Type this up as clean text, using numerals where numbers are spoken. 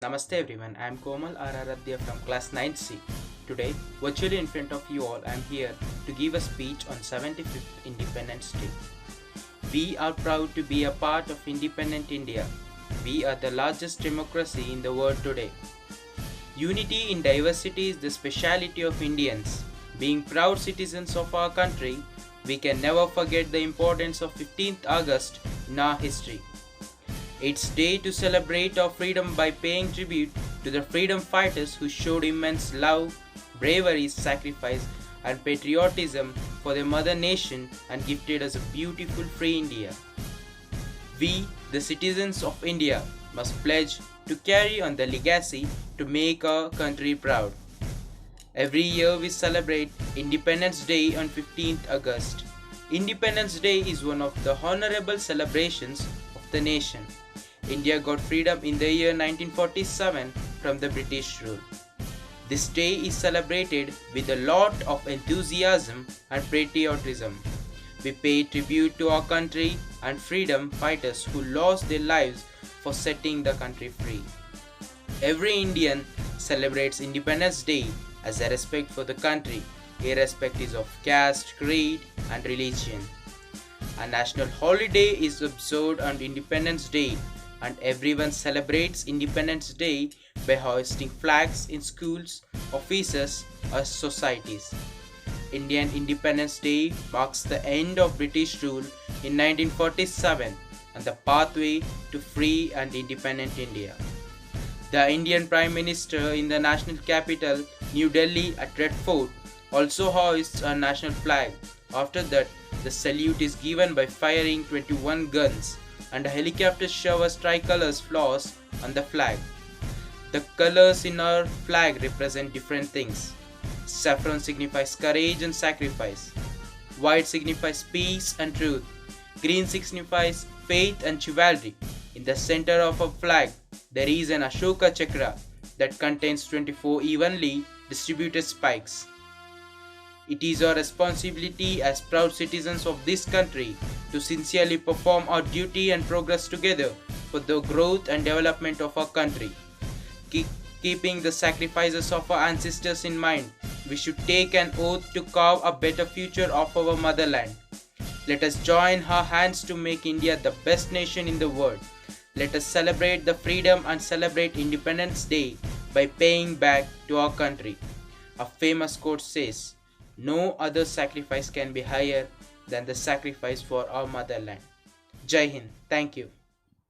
Namaste everyone, I am Komal Araradhya from class 9C. Today, virtually in front of you all, I am here to give a speech on 75th Independence Day. We are proud to be a part of independent India. We are the largest democracy in the world today. Unity in diversity is the speciality of Indians. Being proud citizens of our country, we can never forget the importance of 15th August in our history. It's day to celebrate our freedom by paying tribute to the freedom fighters who showed immense love, bravery, sacrifice, and patriotism for their mother nation and gifted us a beautiful free India. We, the citizens of India, must pledge to carry on the legacy to make our country proud. Every year we celebrate Independence Day on 15th August. Independence Day is one of the honorable celebrations of the nation. India got freedom in the year 1947 from the British rule. This day is celebrated with a lot of enthusiasm and patriotism. We pay tribute to our country and freedom fighters who lost their lives for setting the country free. Every Indian celebrates Independence Day as a respect for the country, irrespective of caste, creed, and religion. A national holiday is observed on Independence Day, and everyone celebrates Independence Day by hoisting flags in schools, offices, or societies. Indian Independence Day marks the end of British rule in 1947 and the pathway to free and independent India. The Indian Prime Minister in the national capital, New Delhi at Red Fort, also hoists a national flag. After that, the salute is given by firing 21 guns, and a helicopter showers tricolors flowers on the flag. The colors in our flag represent different things. Saffron signifies courage and sacrifice. White signifies peace and truth. Green signifies faith and chivalry. In the center of a flag, there is an Ashoka Chakra that contains 24 evenly distributed spikes. It is our responsibility as proud citizens of this country to sincerely perform our duty and progress together for the growth and development of our country. Keeping the sacrifices of our ancestors in mind, we should take an oath to carve a better future of our motherland. Let us join our hands to make India the best nation in the world. Let us celebrate the freedom and celebrate Independence Day by paying back to our country. A famous quote says, "No other sacrifice can be higher than the sacrifice for our motherland." Jai Hind. Thank you.